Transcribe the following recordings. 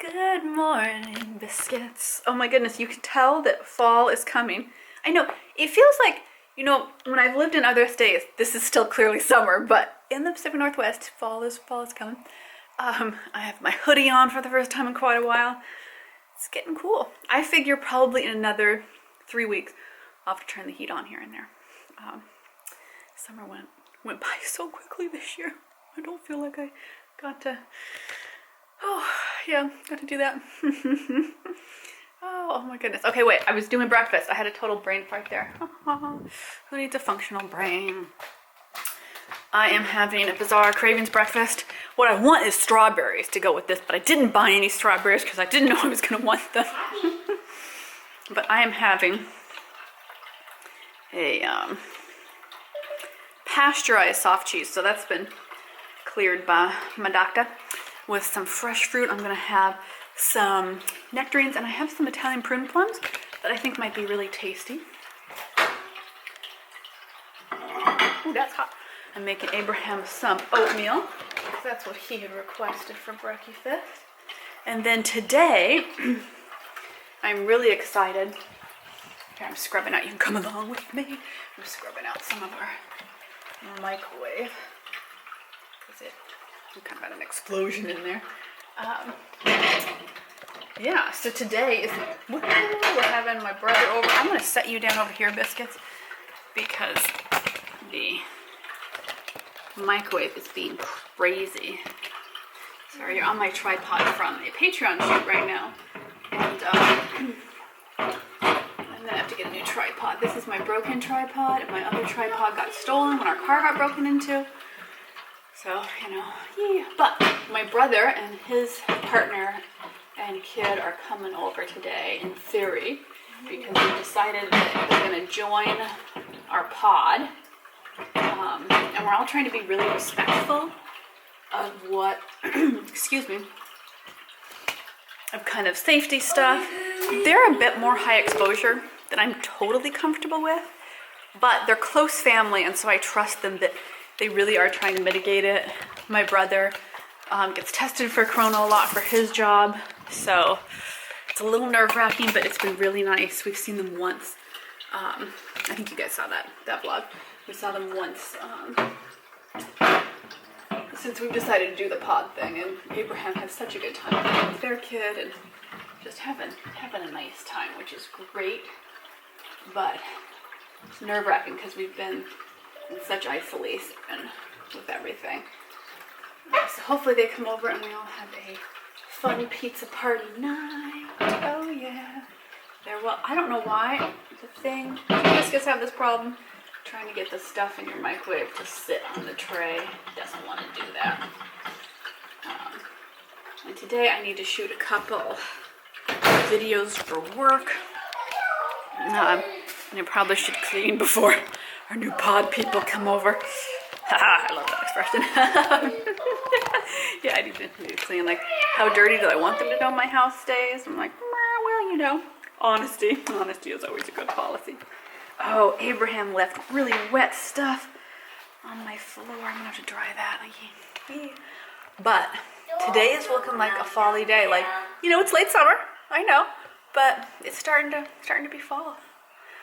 Good morning, biscuits. Oh my goodness, you can tell that fall is coming. I know, it feels like, when I've lived in other states, this is still clearly summer, but in the Pacific Northwest, fall is coming. I have my hoodie on for the first time in quite a while. It's getting cool. I figure probably in another 3 weeks, I'll have to turn the heat on here and there. Summer went by so quickly this year. I don't feel like I got to... Oh, yeah, got to do that. Oh my goodness. Okay, wait, I was doing breakfast. I had a total brain fart there. Who needs a functional brain? I am having a bizarre cravings breakfast. What I want is strawberries to go with this, but I didn't buy any strawberries because I didn't know I was going to want them. But I am having a pasteurized soft cheese, so that's been cleared by my doctor. With some fresh fruit, I'm gonna have some nectarines, and I have some Italian prune plums that I think might be really tasty. Ooh, that's hot. I'm making Abraham some oatmeal, because that's what he had requested for breakfast. And then today, I'm really excited. Here, I'm scrubbing out, you can come along with me. I'm scrubbing out some of our microwave. We kind of had an explosion in there. Yeah, so today is, we're having my brother over. I'm going to set you down over here, biscuits, because the microwave is being crazy. Sorry, you're on my tripod from a Patreon shoot right now. And I'm going to have to get a new tripod. This is my broken tripod, and my other tripod got stolen when our car got broken into. So, yeah. But my brother and his partner and kid are coming over today, in theory, because we decided that they're going to join our pod. And we're all trying to be really respectful of what, excuse me, of kind of safety stuff. They're a bit more high exposure than I'm totally comfortable with, but they're close family, and so I trust them that they really are trying to mitigate it. My brother gets tested for corona a lot for his job, so it's a little nerve-wracking, but it's been really nice. We've seen them once. I think you guys saw that vlog. We saw them once since we've decided to do the pod thing, and Abraham has such a good time with their kid and just having a nice time, which is great, but it's nerve-wracking because we've been in such isolation with everything. So hopefully they come over and we all have a fun pizza party night. Oh yeah. I don't know why the thing, biscuits have this problem. Trying to get the stuff in your microwave to sit on the tray. Doesn't want to do that. And today I need to shoot a couple videos for work. And I probably should clean before our new pod people come over. Haha, I love that expression. Yeah, I need to clean. Like, how dirty do I want them to know my house stays? I'm like, well, honesty. Honesty is always a good policy. Oh, Abraham left really wet stuff on my floor. I'm gonna have to dry that. But today is looking like a fall-y day. Like, it's late summer, I know, but it's starting to be fall.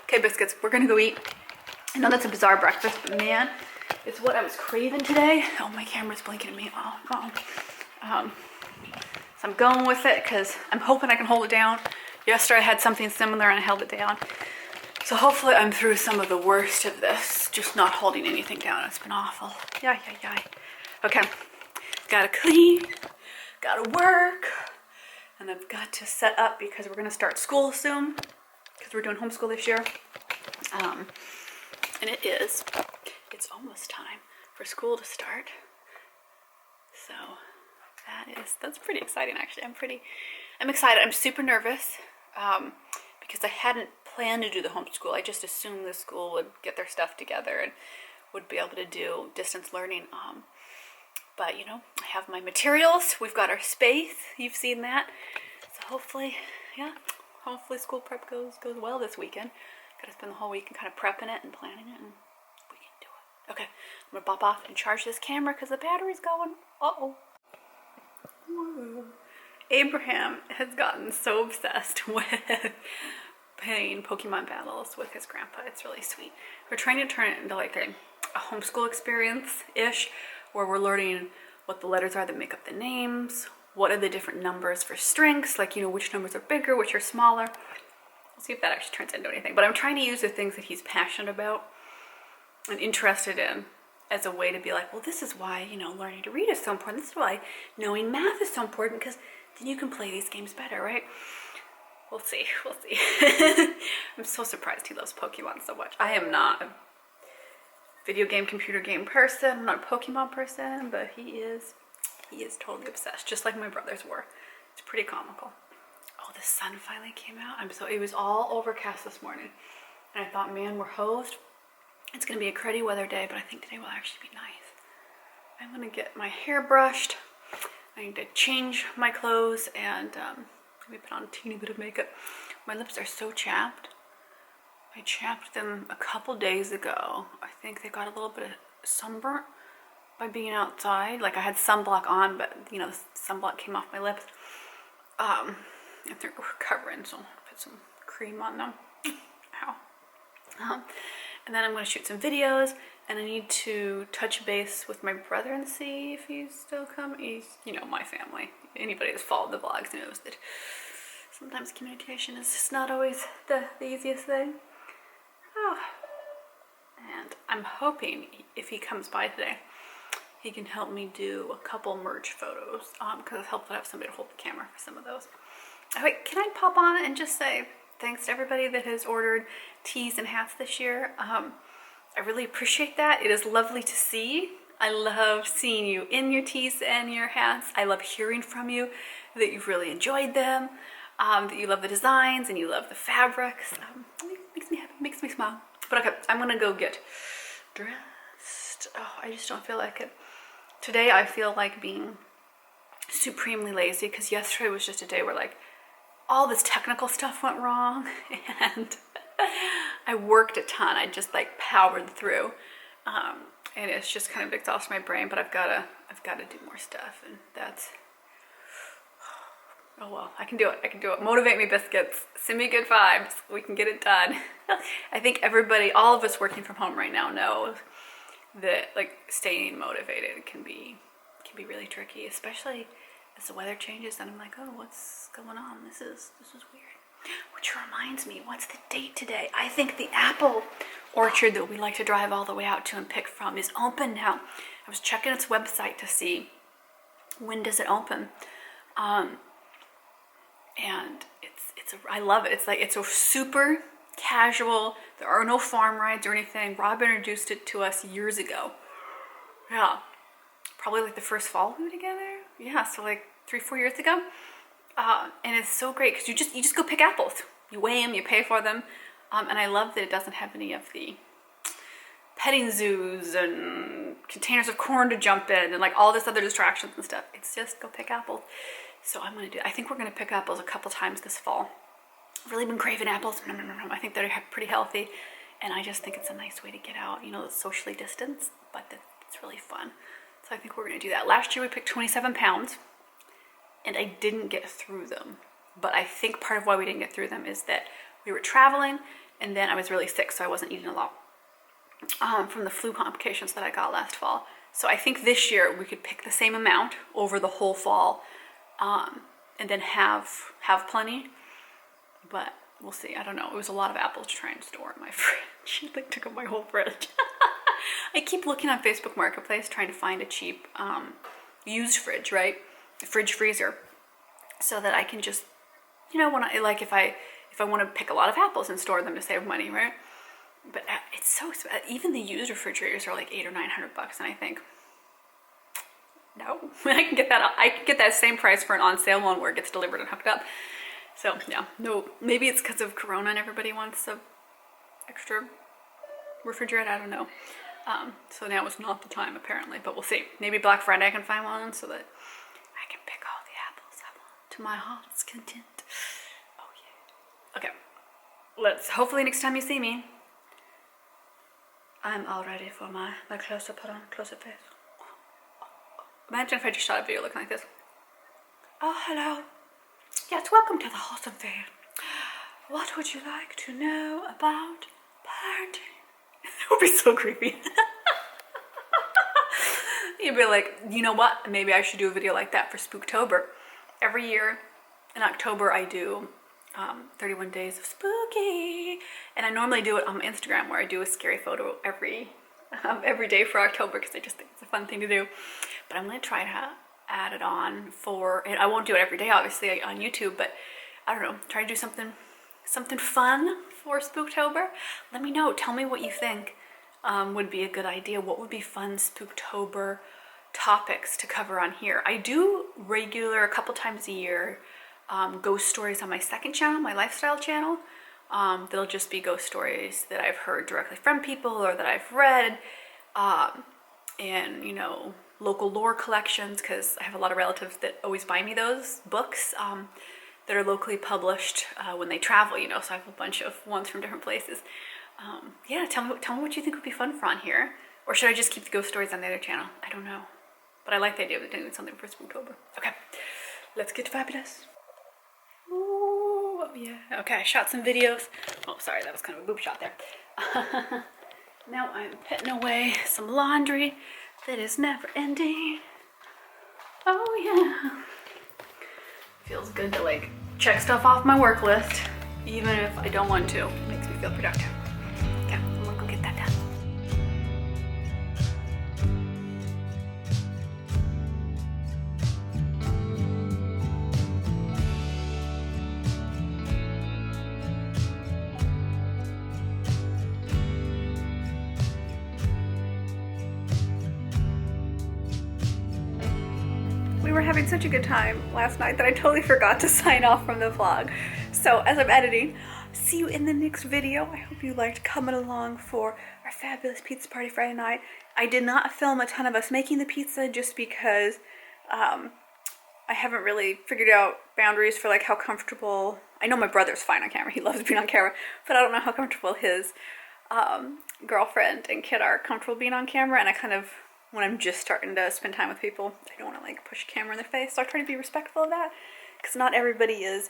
Okay, biscuits, we're gonna go eat. I know that's a bizarre breakfast, but man, it's what I was craving today. Oh, my camera's blinking at me. So I'm going with it because I'm hoping I can hold it down. Yesterday I had something similar and I held it down. So hopefully I'm through some of the worst of this, just not holding anything down. It's been awful. Yeah. Okay, gotta clean, gotta work, and I've got to set up because we're gonna start school soon because we're doing homeschool this year. And it's almost time for school to start. So that's pretty exciting, actually. I'm excited. I'm super nervous because I hadn't planned to do the homeschool. I just assumed the school would get their stuff together and would be able to do distance learning. But I have my materials. We've got our space. You've seen that. So hopefully school prep goes well this weekend. Gotta spend the whole week kind of prepping it and planning it, and we can do it. Okay, I'm gonna pop off and charge this camera because the battery's going. Uh-oh. Abraham has gotten so obsessed with playing Pokemon battles with his grandpa. It's really sweet. We're trying to turn it into like a homeschool experience-ish, where we're learning what the letters are that make up the names, what are the different numbers for strengths, like, you know, which numbers are bigger, which are smaller. We'll see if that actually turns into anything. But I'm trying to use the things that he's passionate about and interested in as a way to be like, well, this is why, you know, learning to read is so important. This is why knowing math is so important, because then you can play these games better, right? We'll see. We'll see. I'm so surprised he loves Pokemon so much. I am not a video game, computer game person. I'm not a Pokemon person, but he is totally obsessed, just like my brothers were. It's pretty comical. Oh, the sun finally came out. It was all overcast this morning. And I thought, man, we're hosed. It's gonna be a cruddy weather day, but I think today will actually be nice. I'm gonna get my hair brushed. I need to change my clothes and maybe put on a teeny bit of makeup. My lips are so chapped. I chapped them a couple days ago. I think they got a little bit of sunburnt by being outside. Like I had sunblock on, but you know, the sunblock came off my lips. I think they're recovering, so I'll put some cream on them. Ow. And then I'm going to shoot some videos, and I need to touch base with my brother and see if he's still coming. He's, you know, my family. Anybody that's followed the vlogs knows that sometimes communication is just not always the easiest thing. Oh. And I'm hoping if he comes by today, he can help me do a couple merch photos, because it's helpful to have somebody to hold the camera for some of those. Oh, wait, can I pop on and just say thanks to everybody that has ordered tees and hats this year. I really appreciate that. It is lovely to see. I love seeing you in your tees and your hats. I love hearing from you that you've really enjoyed them, that you love the designs and you love the fabrics. It makes me happy, makes me smile. But okay, I'm gonna go get dressed. Oh, I just don't feel like it. Today I feel like being supremely lazy, because yesterday was just a day where like all this technical stuff went wrong and I worked a ton. I just like powered through, and it's just kind of exhausted my brain. But I've got to do more stuff, and that's, oh well, I can do it. I can do it. Motivate me, biscuits. Send me good vibes. We can get it done. I think everybody, all of us working from home right now, know that like staying motivated can be really tricky, especially as the weather changes. And I'm like, oh, what's going on? This is weird. Which reminds me, what's the date today? I think the apple orchard that we like to drive all the way out to and pick from is open now. I was checking its website to see when does it open, and I love it. It's like, it's a super casual. There are no farm rides or anything. Rob introduced it to us years ago. Yeah, probably like the first fall we were together. Yeah, so like 3-4 years ago. And it's so great because you just go pick apples. You weigh them, you pay for them, and I love that it doesn't have any of the petting zoos and containers of corn to jump in and like all this other distractions and stuff. It's just go pick apples. So I'm gonna do. I think we're gonna pick apples a couple times this fall. I've really been craving apples. I think they're pretty healthy, and I just think it's a nice way to get out. You know, it's socially distanced, but it's really fun. So I think we're gonna do that. Last year we picked 27 pounds. And I didn't get through them. But I think part of why we didn't get through them is that we were traveling, and then I was really sick, so I wasn't eating a lot from the flu complications that I got last fall. So I think this year we could pick the same amount over the whole fall, and then have plenty. But we'll see. I don't know. It was a lot of apples to try and store in my fridge. It like took up my whole fridge. I keep looking on Facebook Marketplace trying to find a cheap used fridge, right? Fridge freezer, so that I can just, you know, when I like if I want to pick a lot of apples and store them to save money, right? But it's so expensive. Even the used refrigerators are like $800 or $900, and I think no, I can get that same price for an on sale one where it gets delivered and hooked up. So yeah, no, maybe it's because of Corona and everybody wants a extra refrigerator. I don't know. So now is not the time apparently, but we'll see. Maybe Black Friday I can find one so that I can pick all the apples I want to my heart's content. Oh yeah. Okay. Hopefully next time you see me, I'm all ready for my close-up, put on close-up face. Imagine if I just shot a video looking like this. Oh, hello. Yes, welcome to the Wholesome Fair. What would you like to know about parenting? It would be so creepy. You'd be like, you know what? Maybe I should do a video like that for Spooktober. Every year in October I do 31 days of spooky, and I normally do it on my Instagram where I do a scary photo every day for October because I just think it's a fun thing to do. But I'm gonna try to add it on and I won't do it every day obviously on YouTube, but I don't know, try to do something fun for Spooktober. Let me know, tell me what you think would be a good idea. What would be fun Spooktober topics to cover on here? I do a couple times a year, ghost stories on my second channel, my lifestyle channel. They'll just be ghost stories that I've heard directly from people or that I've read, and you know, local lore collections, because I have a lot of relatives that always buy me those books that are locally published when they travel, you know, so I have a bunch of ones from different places. Yeah, tell me what you think would be fun for on here. Or should I just keep the ghost stories on the other channel? I don't know. But I like the idea of doing something for Spooktober. Okay, let's get fabulous. Ooh, oh yeah. Okay, I shot some videos. Oh, sorry, that was kind of a boob shot there. Now I'm putting away some laundry that is never ending. Oh yeah. Feels good to like check stuff off my work list, even if I don't want to. It makes me feel productive. Okay, I'm gonna go get that done. We were having such a good time last night that I totally forgot to sign off from the vlog. So as I'm editing, see you in the next video. I hope you liked coming along for our fabulous pizza party Friday night. I did not film a ton of us making the pizza just because I haven't really figured out boundaries for like how comfortable. I know my brother's fine on camera, he loves being on camera, but I don't know how comfortable his girlfriend and kid are comfortable being on camera, and I kind of, when I'm just starting to spend time with people, I don't want to like push a camera in their face, so I try to be respectful of that, because not everybody is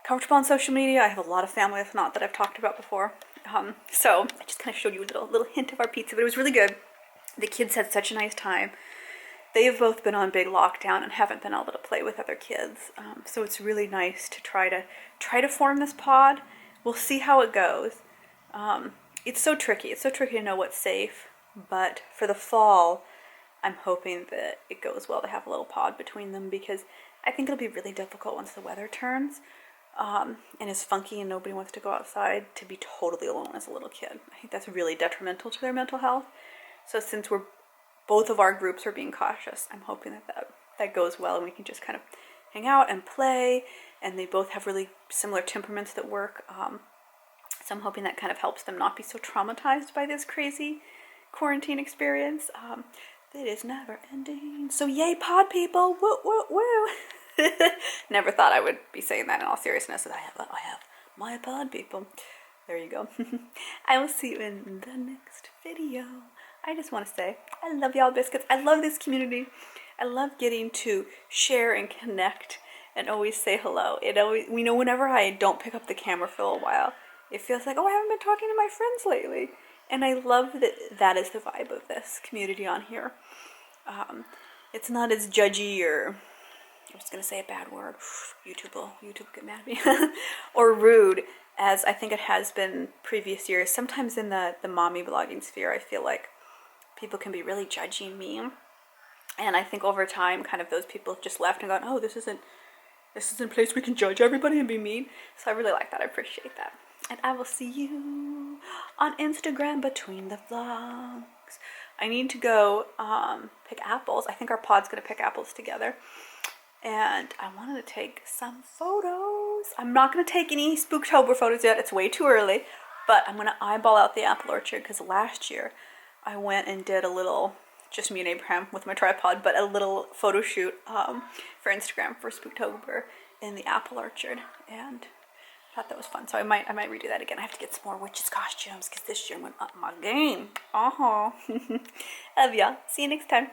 comfortable on social media. I have a lot of family that's not, that I've talked about before, so I just kind of showed you a little hint of our pizza, but it was really good. The kids had such a nice time. They have both been on big lockdown and haven't been able to play with other kids, so it's really nice to try to form this pod. We'll see how it goes. It's so tricky. It's so tricky to know what's safe, but for the fall, I'm hoping that it goes well to have a little pod between them, because I think it'll be really difficult once the weather turns and is funky and nobody wants to go outside, to be totally alone as a little kid. I think that's really detrimental to their mental health. So since both of our groups are being cautious, I'm hoping that goes well and we can just kind of hang out and play, and they both have really similar temperaments that work. So I'm hoping that kind of helps them not be so traumatized by this crazy quarantine experience. That is never ending. So yay, pod people! Woo, woo, woo! Never thought I would be saying that in all seriousness. I have my pod people. There you go. I will see you in the next video. I just want to say, I love y'all biscuits. I love this community. I love getting to share and connect and always say hello. We know whenever I don't pick up the camera for a while, it feels like, oh, I haven't been talking to my friends lately. And I love that is the vibe of this community on here. It's not as judgy, or I was going to say a bad word. YouTube will get mad at me. Or rude, as I think it has been previous years. Sometimes in the mommy blogging sphere, I feel like people can be really judgy and mean. And I think over time, kind of those people have just left and gone, oh, this isn't a place we can judge everybody and be mean. So I really like that. I appreciate that. And I will see you on Instagram between the vlogs. I need to go pick apples. I think our pod's going to pick apples together. And I wanted to take some photos. I'm not going to take any Spooktober photos yet. It's way too early. But I'm going to eyeball out the apple orchard, because last year I went and did a little, just me and Abraham with my tripod, but a little photo shoot for Instagram for Spooktober in the apple orchard. And I thought that was fun, so I might redo that again. I have to get some more witches costumes, because this year went up my game. Love y'all. See you next time.